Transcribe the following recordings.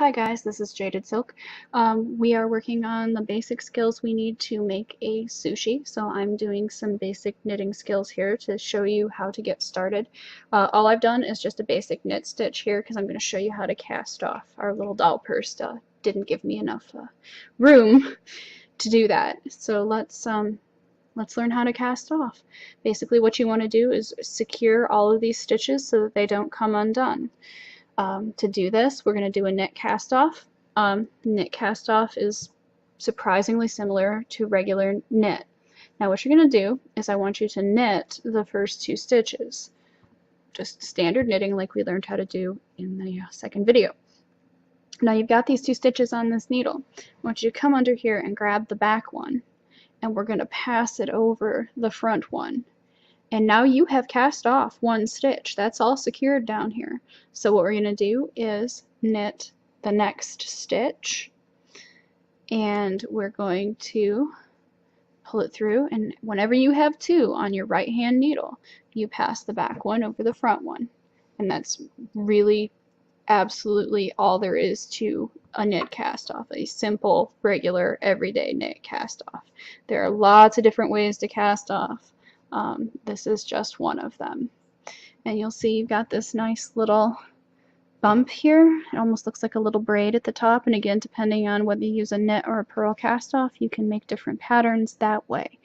Hi guys, this is Jaded Silk. We are working on the basic skills we need to make a sushi. So I'm doing some basic knitting skills here to show you how to get started. All I've done is just a basic knit stitch here because I'm going to show you how to cast off. Our little doll purse didn't give me enough room to do that. So let's learn how to cast off. Basically what you want to do is secure all of these stitches so that they don't come undone. To do this, we're going to do a knit cast off. Knit cast off is surprisingly similar to regular knit. Now what you're going to do is I want you to knit the first two stitches. Just standard knitting like we learned how to do in the second video. Now you've got these two stitches on this needle. I want you to come under here and grab the back one, and we're going to pass it over the front one. And now you have cast off one stitch. That's all secured down here. So what we're going to do is knit the next stitch, and we're going to pull it through, and whenever you have two on your right hand needle, you pass the back one over the front one. And that's really absolutely all there is to a knit cast off, a simple, regular, everyday knit cast off. There are lots of different ways to cast off. This is just one of them. And you'll see you've got this nice little bump here. It almost looks like a little braid at the top, and again, depending on whether you use a knit or a purl cast off, you can make different patterns that way.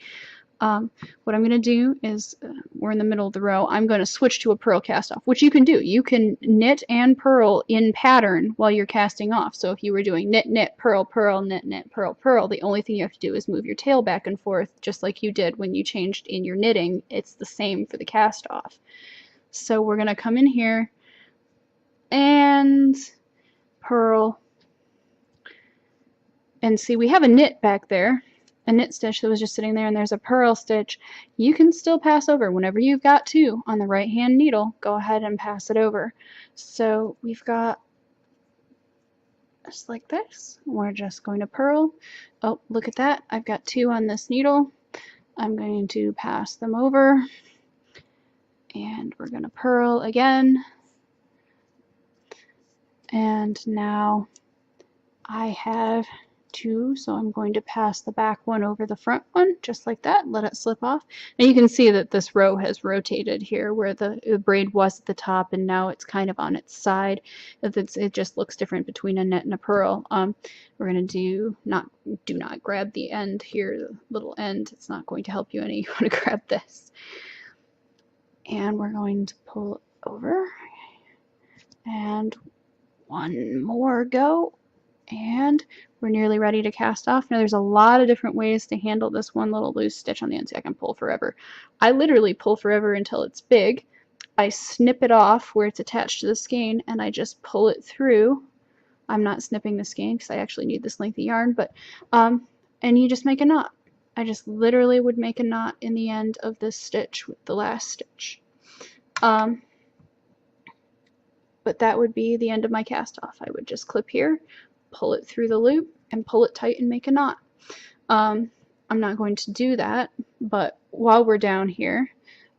What I'm going to do is, we're in the middle of the row, I'm going to switch to a purl cast off, which you can do. You can knit and purl in pattern while you're casting off. So if you were doing knit, knit, purl, purl, knit, knit, purl, purl, the only thing you have to do is move your tail back and forth, just like you did when you changed in your knitting. It's the same for the cast off. So we're going to come in here and purl, and see we have a knit back there, a knit stitch that was just sitting there, and there's a purl stitch. You can still pass over whenever you've got two on the right hand needle. Go ahead and pass it over. So we've got just like this. We're just going to purl. Oh, look at that, I've got two on this needle. I'm going to pass them over, and we're going to purl again. And now I have two, so I'm going to pass the back one over the front one, just like that, let it slip off. And you can see that this row has rotated here where the braid was at the top, and now it's kind of on its side. It just looks different between a knit and a purl. We're going to do not grab the end here, the little end. It's not going to help you any. You want to grab this. And we're going to pull over, and one more go, and we're nearly ready to cast off. Now there's a lot of different ways to handle this one little loose stitch on the end. See, I can pull forever. I literally pull forever until it's big. I snip it off where it's attached to the skein, and I just pull it through. I'm not snipping the skein because I actually need this length of yarn, but and you just make a knot. I just literally would make a knot in the end of this stitch with the last stitch. But that would be the end of my cast off. I would just clip here, pull it through the loop, and pull it tight and make a knot. I'm not going to do that, but while we're down here,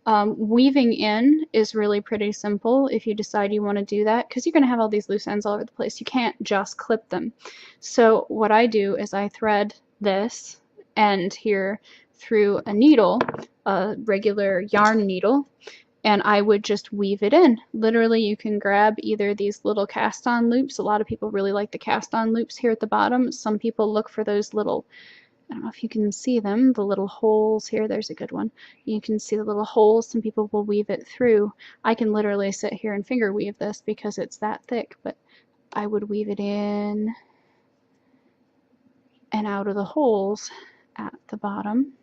weaving in is really pretty simple if you decide you want to do that, because you're going to have all these loose ends all over the place. You can't just clip them. So what I do is I thread this end here through a needle, a regular yarn needle, and I would just weave it in. Literally, you can grab either these little cast-on loops. A lot of people really like the cast-on loops here at the bottom. Some people look for those little, I don't know if you can see them, the little holes here. There's a good one. You can see the little holes. Some people will weave it through. I can literally sit here and finger weave this because it's that thick, but I would weave it in and out of the holes at the bottom,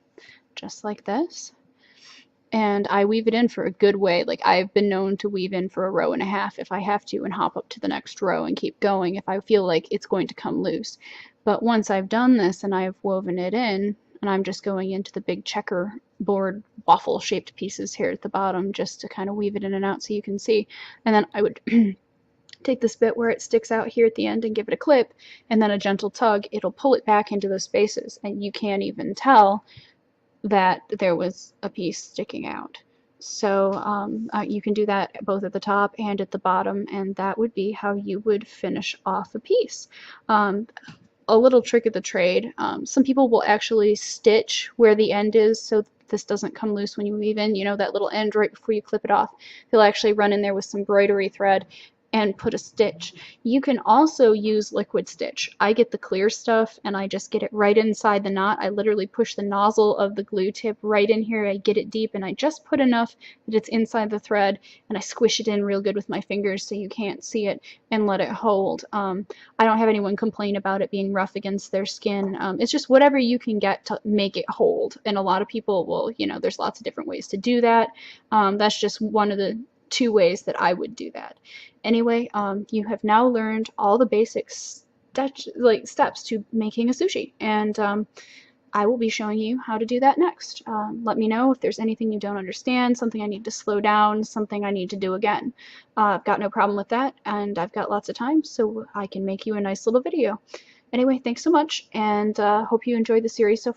just like this. And I weave it in for a good way. Like, I've been known to weave in for a row and a half if I have to, and hop up to the next row and keep going if I feel like it's going to come loose. But once I've done this and I've woven it in, and I'm just going into the big checkerboard waffle shaped pieces here at the bottom just to kind of weave it in and out so you can see. And then I would take this bit where it sticks out here at the end and give it a clip, and then a gentle tug. It'll pull it back into those spaces, and you can't even tell that there was a piece sticking out. So you can do that both at the top and at the bottom, and that would be how you would finish off a piece. Um, a little trick of the trade. Some people will actually stitch where the end is so this doesn't come loose when you weave in, you know, that little end right before you clip it off. They'll actually run in there with some embroidery thread and put a stitch. You can also use liquid stitch. I get the clear stuff and I just get it right inside the knot. I literally push the nozzle of the glue tip right in here. I get it deep and I just put enough that it's inside the thread, and I squish it in real good with my fingers so you can't see it, and let it hold. I don't have anyone complain about it being rough against their skin. It's just whatever you can get to make it hold. And a lot of people will, you know, there's lots of different ways to do that. That's just one of the 2 ways that I would do that. Anyway, you have now learned all the basic steps to making a sushi, and I will be showing you how to do that next. Let me know if there's anything you don't understand, something I need to slow down, something I need to do again. I've got no problem with that, and I've got lots of time, so I can make you a nice little video. Anyway, thanks so much, and hope you enjoyed the series so far.